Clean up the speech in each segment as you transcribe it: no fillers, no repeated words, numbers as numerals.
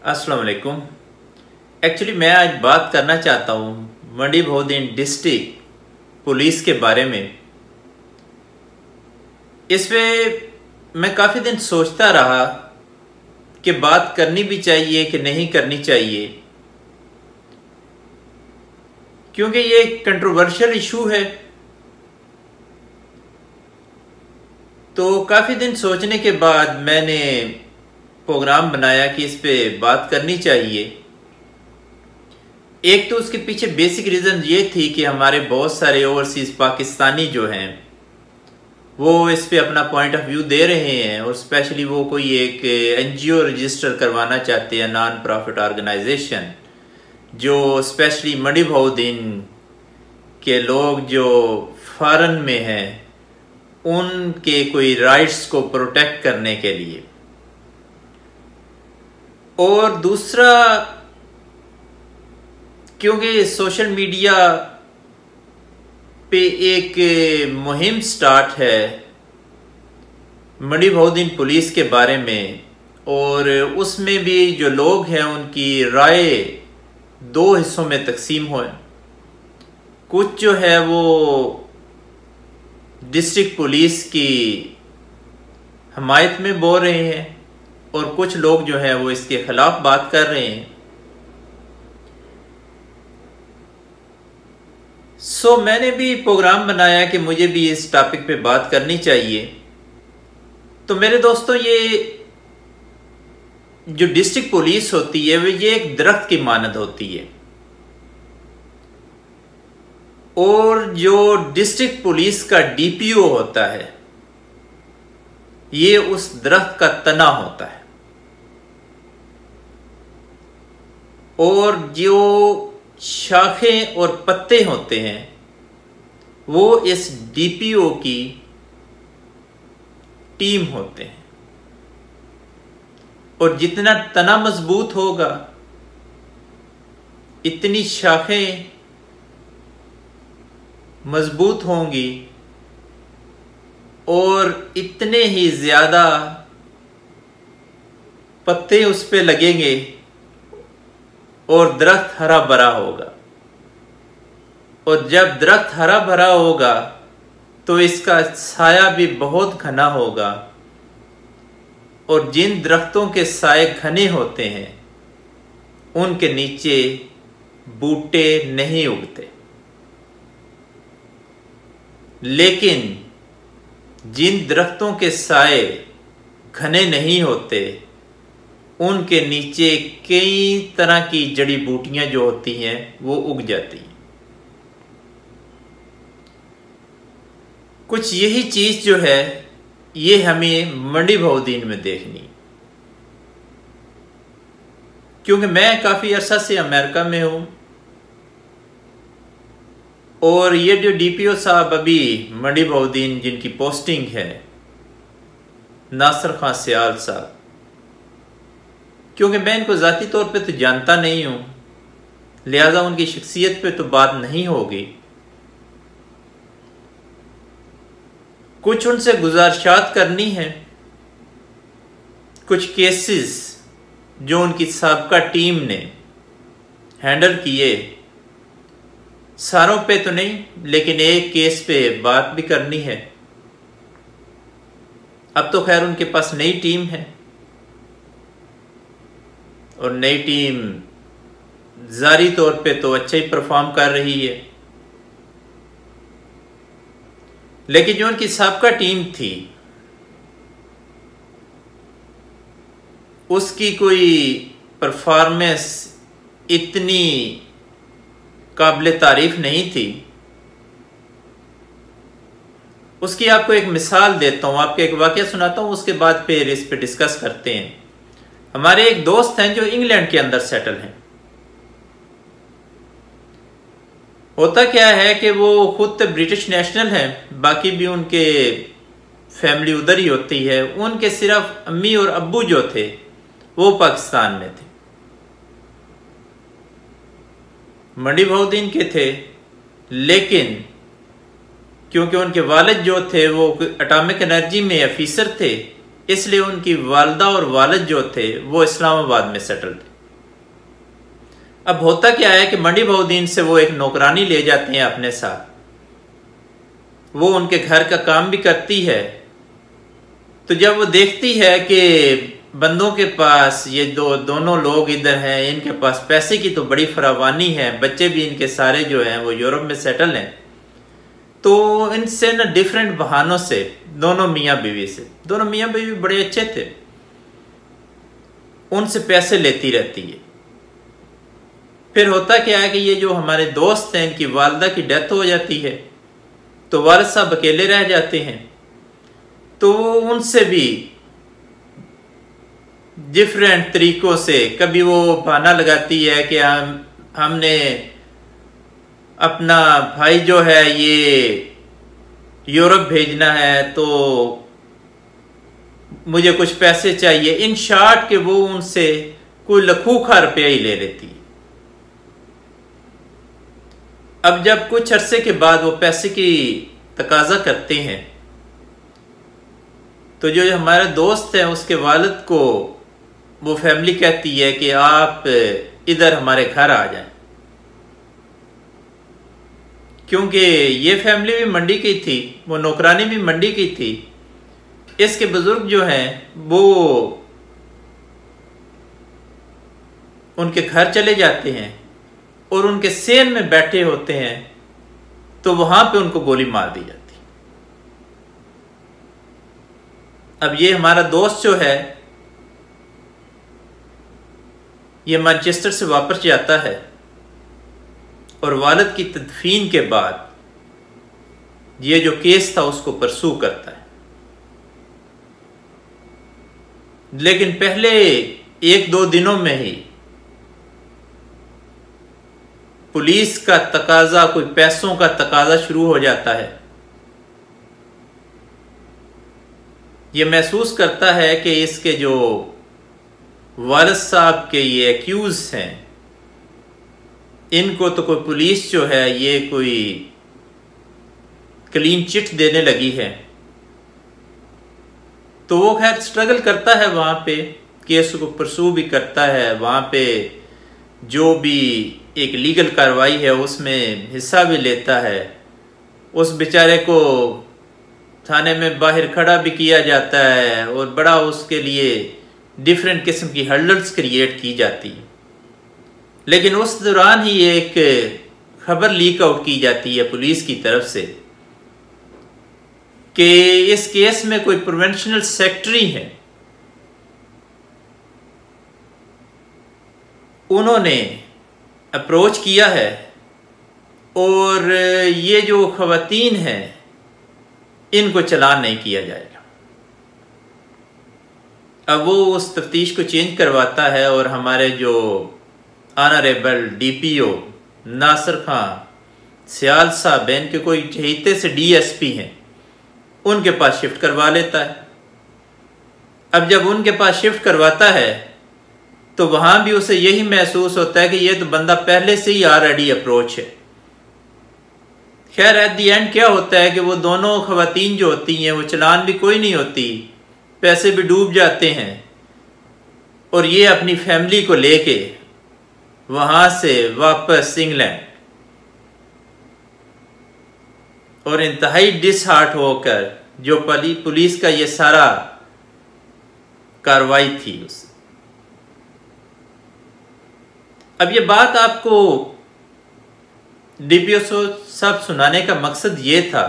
अस्सलाम वालेकुम। एक्चुअली मैं आज बात करना चाहता हूँ मंडी बहुद्दीन डिस्ट्रिक्ट पुलिस के बारे में। इस पे मैं काफ़ी दिन सोचता रहा कि बात करनी भी चाहिए कि नहीं करनी चाहिए, क्योंकि ये एक कंट्रोवर्शियल इशू है। तो काफ़ी दिन सोचने के बाद मैंने प्रोग्राम बनाया कि इस पे बात करनी चाहिए। एक तो उसके पीछे बेसिक रीज़न ये थी कि हमारे बहुत सारे ओवरसीज़ पाकिस्तानी जो हैं वो इस पे अपना पॉइंट ऑफ व्यू दे रहे हैं, और स्पेशली वो कोई एक NGO रजिस्टर करवाना चाहते हैं, नॉन प्रॉफिट ऑर्गेनाइजेशन, जो स्पेशली मंडी बहुद्दीन के लोग जो फॉरेन में हैं उनके कोई राइट्स को प्रोटेक्ट करने के लिए। और दूसरा, क्योंकि सोशल मीडिया पे एक मुहिम स्टार्ट है मंडी बहुद्दीन पुलिस के बारे में, और उसमें भी जो लोग हैं उनकी राय दो हिस्सों में तकसीम हुए। कुछ जो है वो डिस्ट्रिक्ट पुलिस की हमायत में बोल रहे हैं, और कुछ लोग जो हैं वो इसके खिलाफ बात कर रहे हैं। सो मैंने भी प्रोग्राम बनाया कि मुझे भी इस टॉपिक पे बात करनी चाहिए। तो मेरे दोस्तों, ये जो डिस्ट्रिक्ट पुलिस होती है वो ये एक दरख्त की मानद होती है, और जो डिस्ट्रिक्ट पुलिस का DPO होता है ये उस दरख्त का तना होता है, और जो शाखें और पत्ते होते हैं वो इस DPO की टीम होते हैं। और जितना तना मजबूत होगा इतनी शाखें मजबूत होंगी, और इतने ही ज्यादा पत्ते उस पे लगेंगे और दरख्त हरा भरा होगा। और जब दरख्त हरा भरा होगा तो इसका साया भी बहुत घना होगा, और जिन दरख्तों के साए घने होते हैं उनके नीचे बूटे नहीं उगते, लेकिन जिन दरख्तों के साए घने नहीं होते उनके नीचे कई तरह की जड़ी बूटियां जो होती हैं वो उग जाती हैं। कुछ यही चीज जो है ये हमें मंडी बहुद्दीन में देखनी, क्योंकि मैं काफी अरसा से अमेरिका में हूं, और ये जो DPO साहब अभी मंडी बहुद्दीन जिनकी पोस्टिंग है, नासिर खान सियाल साहब, क्योंकि मैं इनको ज़ाती तौर पे तो जानता नहीं हूँ, लिहाजा उनकी शख्सियत पे तो बात नहीं होगी। कुछ उनसे गुजारिशात करनी है, कुछ केसेस जो उनकी साबका टीम ने हैंडल किए, सारों पे तो नहीं लेकिन एक केस पे बात भी करनी है। अब तो खैर उनके पास नई टीम है, और नई टीम जारी तौर पे तो अच्छा ही परफॉर्म कर रही है, लेकिन जो उनकी साबका टीम थी उसकी कोई परफॉर्मेंस इतनी काबिल तारीफ नहीं थी। उसकी आपको एक मिसाल देता हूँ, आपको एक वाकया सुनाता हूँ, उसके बाद फिर इस पे डिस्कस करते हैं। हमारे एक दोस्त हैं जो इंग्लैंड के अंदर सेटल हैं। होता क्या है कि वो खुद तो ब्रिटिश नेशनल हैं, बाकी भी उनके फैमिली उधर ही होती है। उनके सिर्फ अम्मी और अब्बू जो थे वो पाकिस्तान में थे, मंडी बहुद्दीन के थे, लेकिन क्योंकि उनके वालिद जो थे वो एटॉमिक एनर्जी में ऑफिसर थे, इसलिए उनकी वालदा और वालिद जो थे वो इस्लामाबाद में सेटल थे। अब होता क्या है कि मंडी बहुद्दीन से वो एक नौकरानी ले जाते हैं अपने साथ, वो उनके घर का काम भी करती है। तो जब वो देखती है कि बंदों के पास ये दोनों लोग इधर हैं, इनके पास पैसे की तो बड़ी फरावानी है, बच्चे भी इनके सारे जो हैं वो यूरोप में सेटल हैं, तो इनसे ना डिफरेंट बहानों से दोनों मियाँ बीवी बड़े अच्छे थे, उनसे पैसे लेती रहती है। फिर होता क्या है कि ये जो हमारे दोस्त हैं, इनकी वालदा की डेथ हो जाती है, तो वालिद साहब अकेले रह जाते हैं। तो उनसे भी डिफरेंट तरीकों से, कभी वो बहाना लगाती है कि हमने अपना भाई जो है ये यूरोप भेजना है, तो मुझे कुछ पैसे चाहिए। इन शॉर्ट के वो उनसे कोई लखूखा रुपया ही ले लेती है। अब जब कुछ अरसे के बाद वो पैसे की तकाजा करते हैं, तो जो हमारे दोस्त हैं उसके वालिद को वो फैमिली कहती है कि आप इधर हमारे घर आ जाएं, क्योंकि ये फैमिली भी मंडी की थी, वो नौकरानी भी मंडी की थी। इसके बुजुर्ग जो हैं वो उनके घर चले जाते हैं और उनके सेन में बैठे होते हैं, तो वहां पे उनको गोली मार दी जाती। अब ये हमारा दोस्त जो है ये मैनचेस्टर से वापस जाता है और वालिद की तदफीन के बाद ये जो केस था उसको परसू करता है। लेकिन पहले 1-2 दिनों में ही पुलिस का तकाजा, कोई पैसों का तकाजा शुरू हो जाता है। ये महसूस करता है कि इसके जो वालिद साहब के ये एक्यूज हैं, इनको तो कोई पुलिस जो है ये कोई क्लीन चिट देने लगी है। तो वो खैर स्ट्रगल करता है, वहाँ पे केस को परसू भी करता है, वहाँ पे जो भी एक लीगल कार्रवाई है उसमें हिस्सा भी लेता है। उस बेचारे को थाने में बाहर खड़ा भी किया जाता है और बड़ा उसके लिए डिफरेंट किस्म की हर्डल्स क्रिएट की जाती है। लेकिन उस दौरान ही एक खबर लीक आउट की जाती है पुलिस की तरफ से कि इस केस में कोई प्रोवेंशनल सेक्रेटरी है, उन्होंने अप्रोच किया है और ये जो खवातीन हैं इनको चालान नहीं किया जाएगा। अब वो उस तफ्तीश को चेंज करवाता है और हमारे जो ऑनरेबल डीपीओ नासिर खान सियाल साहब हैं, इनके कोई चहीते से डीएसपी हैं, उनके पास शिफ्ट करवा लेता है। अब जब उनके पास शिफ्ट करवाता है तो वहां भी उसे यही महसूस होता है कि ये तो बंदा पहले से ही ऑलरेडी अप्रोच है। खैर एट दी एंड क्या होता है कि वो दोनों खवातीन जो होती हैं वो चालान भी कोई नहीं होती, पैसे भी डूब जाते हैं और ये अपनी फैमिली को लेके वहां से वापस इंग्लैंड और इंतहाई डिसहार्ट होकर जो पुलिस का ये सारा कार्रवाई थी उस। अब ये बात आपको डीपीओ साहब सुनाने का मकसद ये था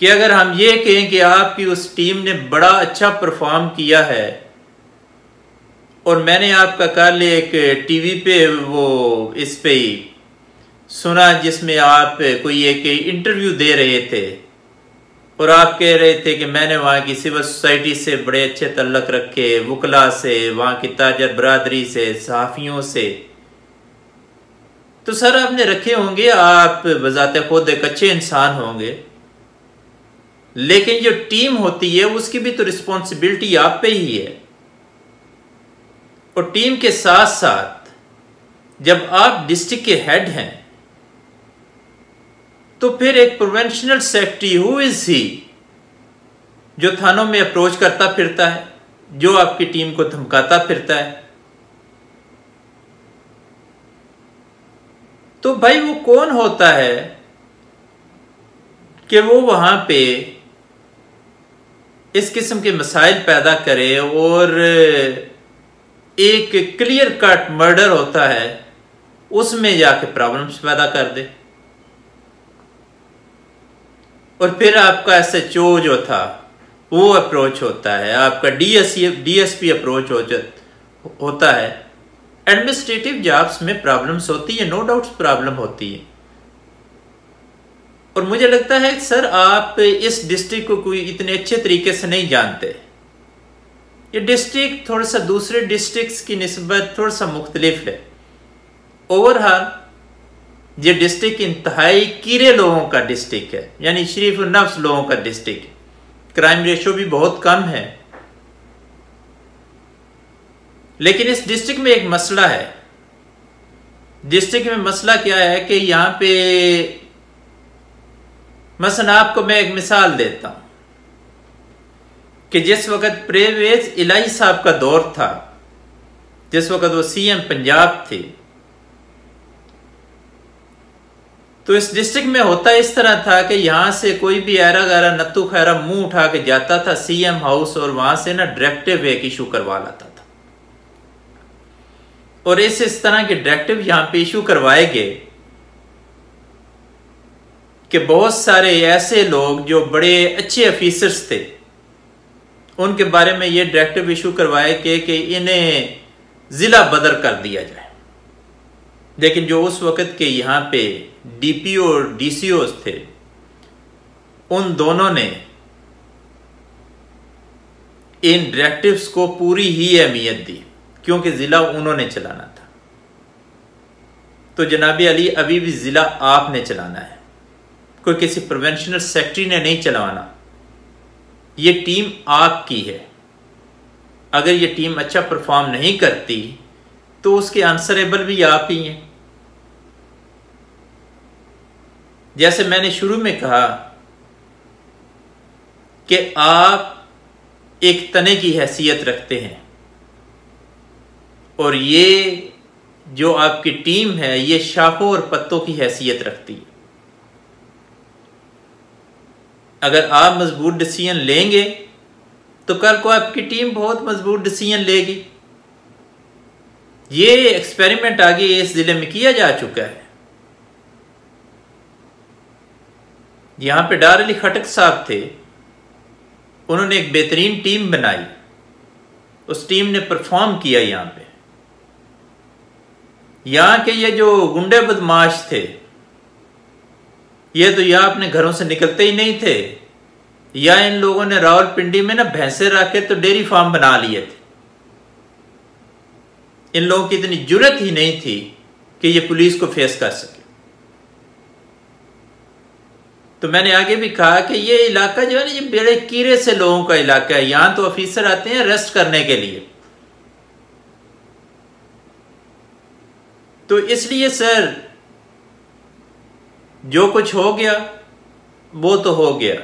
कि अगर हम ये कहें कि आपकी उस टीम ने बड़ा अच्छा परफॉर्म किया है और मैंने आपका कल एक टीवी पे वो इस पे ही सुना जिसमें आप कोई एक इंटरव्यू दे रहे थे और आप कह रहे थे कि मैंने वहाँ की सिविल सोसाइटी से बड़े अच्छे तल्लक रखे, वकला से, वहाँ की ताजर बरादरी से, सहाफ़ियों से। तो सर आपने रखे होंगे, आप बजाते खुद एक अच्छे इंसान होंगे, लेकिन जो टीम होती है उसकी भी तो रिस्पॉन्सिबिलिटी आप पे ही है। और टीम के साथ साथ जब आप डिस्ट्रिक्ट के हेड हैं तो फिर एक प्रोवेंशनल सेक्रेटरी हु इज ही जो थानों में अप्रोच करता फिरता है, जो आपकी टीम को धमकाता फिरता है, तो भाई वो कौन होता है कि वो वहां पे इस किस्म के मसाइल पैदा करे और एक क्लियर कट मर्डर होता है उसमें जाके प्रॉब्लम्स पैदा कर दे। और फिर आपका SHO जो था वो अप्रोच होता है, आपका DSP अप्रोच होता है। एडमिनिस्ट्रेटिव जॉब्स में प्रॉब्लम्स होती है, नो डाउट प्रॉब्लम होती है। और मुझे लगता है सर आप इस डिस्ट्रिक्ट को कोई इतने अच्छे तरीके से नहीं जानते। ये डिस्ट्रिक्ट थोड़ा सा दूसरे डिस्ट्रिक्ट्स की निस्बत थोड़ा सा मुख्तलिफ है। ओवरऑल ये डिस्ट्रिक्ट इंतहाई कीरे लोगों का डिस्ट्रिक्ट है, यानी शरीफ और नफ्स लोगों का डिस्ट्रिक्ट है। क्राइम रेशो भी बहुत कम है। लेकिन इस डिस्ट्रिक्ट में एक मसला है। डिस्ट्रिक्ट में मसला क्या है कि यहां पे मसलन आपको मैं एक मिसाल देता हूं कि जिस वक्त परवेज इलाही साहब का दौर था, जिस वक्त वो CM पंजाब थे, तो इस डिस्ट्रिक्ट में होता इस तरह था कि यहां से कोई भी ऐरा गैरा नत्थू खैरा मुंह उठा के जाता था CM हाउस और वहां से ना डायरेक्टिव एक इशू करवा लाता था। और इस तरह के डायरेक्टिव यहां पे इशू करवाए गए कि बहुत सारे ऐसे लोग जो बड़े अच्छे ऑफिसर्स थे उनके बारे में ये डायरेक्टिव इशू करवाए कि इन्हें जिला बदर कर दिया जाए। लेकिन जो उस वक्त के यहाँ पे DPO और DCOs थे, उन दोनों ने इन डायरेक्टिव्स को पूरी ही अहमियत दी क्योंकि जिला उन्होंने चलाना था। तो जनाबी अली अभी भी जिला आपने चलाना है, कोई किसी प्रोविंशियल सेक्रेटरी ने नहीं चलाना। ये टीम आपकी है। अगर ये टीम अच्छा परफॉर्म नहीं करती तो उसके आंसरेबल भी आप ही हैं। जैसे मैंने शुरू में कहा कि आप एक तने की हैसियत रखते हैं और ये जो आपकी टीम है ये शाखों और पत्तों की हैसियत रखती है। अगर आप मजबूत डिसीजन लेंगे तो कल को आपकी टीम बहुत मजबूत डिसीजन लेगी। ये एक्सपेरिमेंट आगे इस जिले में किया जा चुका है। यहां पे डार अली खटक साहब थे, उन्होंने एक बेहतरीन टीम बनाई, उस टीम ने परफॉर्म किया। यहां पे यहां के ये जो गुंडे बदमाश थे ये तो या अपने घरों से निकलते ही नहीं थे, या इन लोगों ने रावलपिंडी में ना भैंसे रखे तो डेयरी फार्म बना लिए थे। इन लोगों की इतनी जुर्रत ही नहीं थी कि ये पुलिस को फेस कर सके। तो मैंने आगे भी कहा कि ये इलाका जो है ना ये बड़े कीरे से लोगों का इलाका है। यहां तो ऑफिसर आते हैं अरेस्ट करने के लिए। तो इसलिए सर जो कुछ हो गया वो तो हो गया।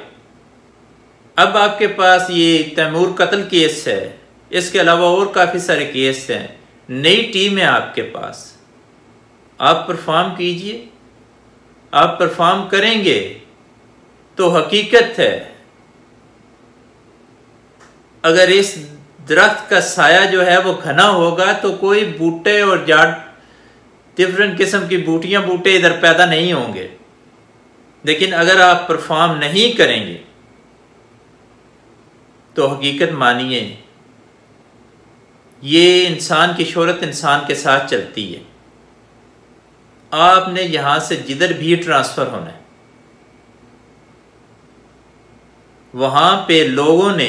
अब आपके पास ये तैमूर कत्ल केस है, इसके अलावा और काफी सारे केस हैं। नई टीम है आपके पास, आप परफॉर्म कीजिए। आप परफॉर्म करेंगे तो हकीकत है अगर इस दरख्त का साया जो है वो घना होगा तो कोई बूटे और जाट डिफरेंट किस्म की बूटियां बूटे इधर पैदा नहीं होंगे। लेकिन अगर आप परफॉर्म नहीं करेंगे तो हकीकत मानिए ये इंसान की शोहरत इंसान के साथ चलती है। आपने यहां से जिधर भी ट्रांसफर होना है वहां पे लोगों ने,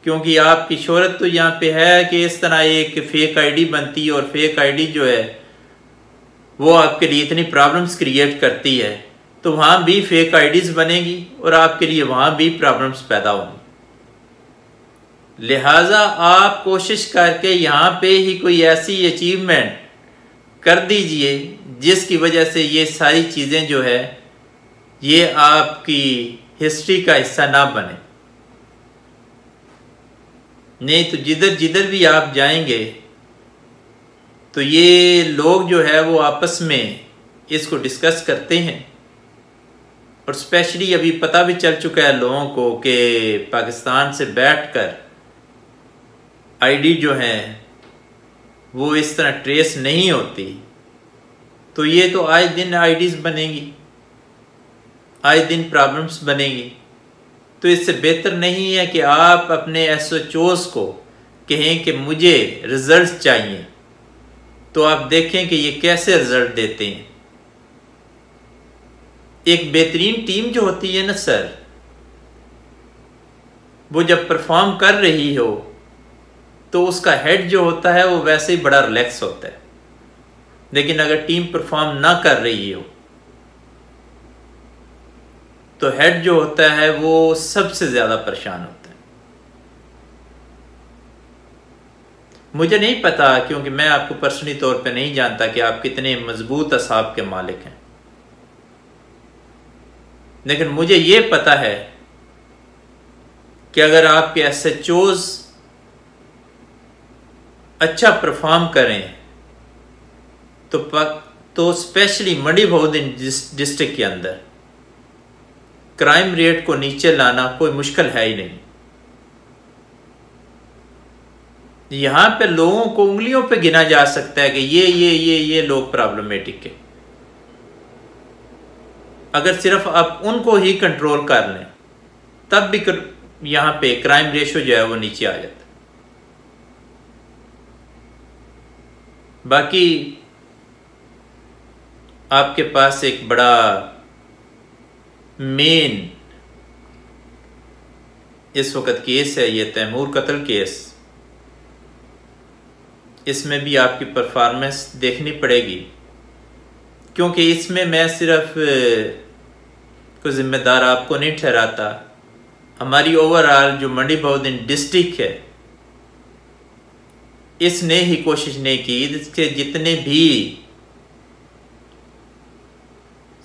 क्योंकि आपकी शोहरत तो यहाँ पे है कि इस तरह एक फेक आईडी बनती है और फेक आईडी जो है वो आपके लिए इतनी प्रॉब्लम्स क्रिएट करती है, तो वहां भी फेक आईडीज बनेगी और आपके लिए वहां भी प्रॉब्लम्स पैदा होंगी। लिहाजा आप कोशिश करके यहाँ पे ही कोई ऐसी अचीवमेंट कर दीजिए जिसकी वजह से ये सारी चीज़ें जो है ये आपकी हिस्ट्री का हिस्सा ना बने। नहीं तो जिधर जिधर भी आप जाएंगे तो ये लोग जो है वो आपस में इसको डिस्कस करते हैं। और स्पेशली अभी पता भी चल चुका है लोगों को कि पाकिस्तान से बैठकर आईडी जो हैं वो इस तरह ट्रेस नहीं होती, तो ये तो आए दिन आईडीज़ बनेगी, आए दिन प्रॉब्लम्स बनेगी। तो इससे बेहतर नहीं है कि आप अपने SHOs को कहें कि मुझे रिजल्ट चाहिए, तो आप देखें कि ये कैसे रिजल्ट देते हैं। एक बेहतरीन टीम जो होती है ना सर, वो जब परफॉर्म कर रही हो तो उसका हेड जो होता है वो वैसे ही बड़ा रिलैक्स होता है, लेकिन अगर टीम परफॉर्म ना कर रही हो तो हेड जो होता है वो सबसे ज़्यादा परेशान होता है। मुझे नहीं पता, क्योंकि मैं आपको पर्सनली तौर पे नहीं जानता कि आप कितने मजबूत असाब के मालिक हैं, लेकिन मुझे ये पता है कि अगर आपके SHOs अच्छा परफॉर्म करें तो स्पेशली मंडी बहुद्दीन डिस्ट्रिक्ट के अंदर क्राइम रेट को नीचे लाना कोई मुश्किल है ही नहीं। यहां पे लोगों को उंगलियों पे गिना जा सकता है कि ये लोग प्रॉब्लमेटिक है। अगर सिर्फ आप उनको ही कंट्रोल कर लें तब भी यहां पे क्राइम रेशो जो है वो नीचे आ जाता है। बाकी आपके पास एक बड़ा मेन इस वक्त केस है, ये तैमूर कत्ल केस। इसमें भी आपकी परफॉर्मेंस देखनी पड़ेगी, क्योंकि इसमें मैं सिर्फ कोई जिम्मेदार आपको नहीं ठहराता। हमारी ओवरऑल जो मंडी बहुद्दीन डिस्ट्रिक्ट है, इसने ही कोशिश नहीं की, इसके जितने भी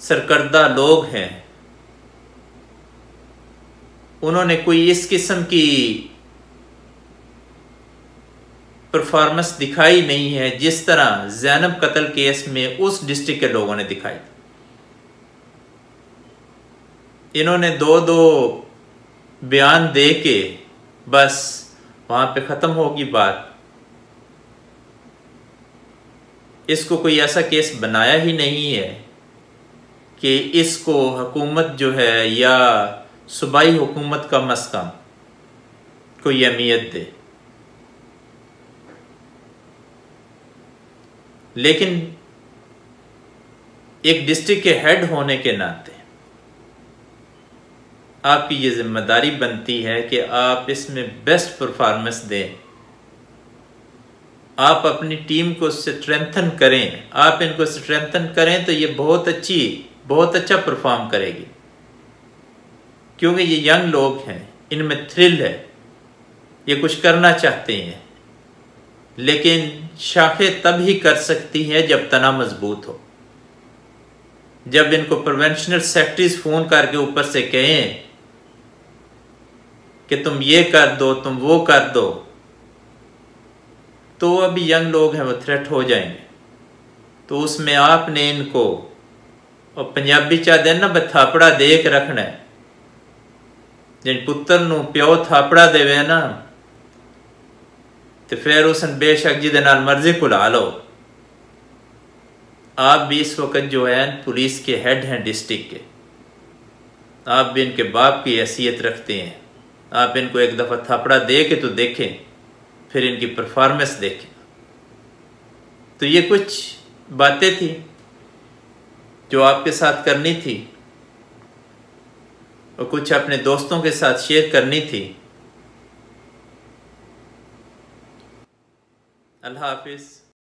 सरकर्दा लोग हैं उन्होंने कोई इस किस्म की परफॉर्मेंस दिखाई नहीं है जिस तरह ज़ैनब कत्ल केस में उस डिस्ट्रिक्ट के लोगों ने दिखाई। इन्होंने दो बयान दे के बस वहां पे ख़त्म होगी बात। इसको कोई ऐसा केस बनाया ही नहीं है कि इसको हुकूमत जो है या सूबाई हुकूमत कम अज़ कम कोई अहमियत दे। लेकिन एक डिस्ट्रिक्ट के हेड होने के नाते आपकी ये जिम्मेदारी बनती है कि आप इसमें बेस्ट परफॉर्मेंस दें, आप अपनी टीम को स्ट्रेंथन करें। आप इनको स्ट्रेंथन करें तो ये बहुत अच्छा परफॉर्म करेगी, क्योंकि ये यंग लोग हैं, इनमें थ्रिल है, ये कुछ करना चाहते हैं। लेकिन शाखें तब ही कर सकती हैं जब तना मजबूत हो। जब इनको प्रोवेंशनल सेक्रेटरीज फोन करके ऊपर से कहें कि तुम ये कर दो, तुम वो कर दो, तो अभी यंग लोग हैं वो थ्रेट हो जाएंगे। तो उसमें आपने इनको, और पंजाबी चाहते ना थापड़ा दे के रखना है। जिन पुत्र नूं प्यो थापड़ा देवे ना तो फिर उसने बेशक जिदे नाल मर्जी कुला लो। आप भी इस वक्त जो है पुलिस के हेड हैं डिस्ट्रिक्ट के, आप भी इनके बाप की हैसियत रखते हैं। आप इनको एक दफ़ा थापड़ा दे के तो देखें, फिर इनकी परफॉर्मेंस देखें। तो ये कुछ बातें थी जो आपके साथ करनी थी और कुछ अपने दोस्तों के साथ शेयर करनी थी। अल्लाह हाफिज़।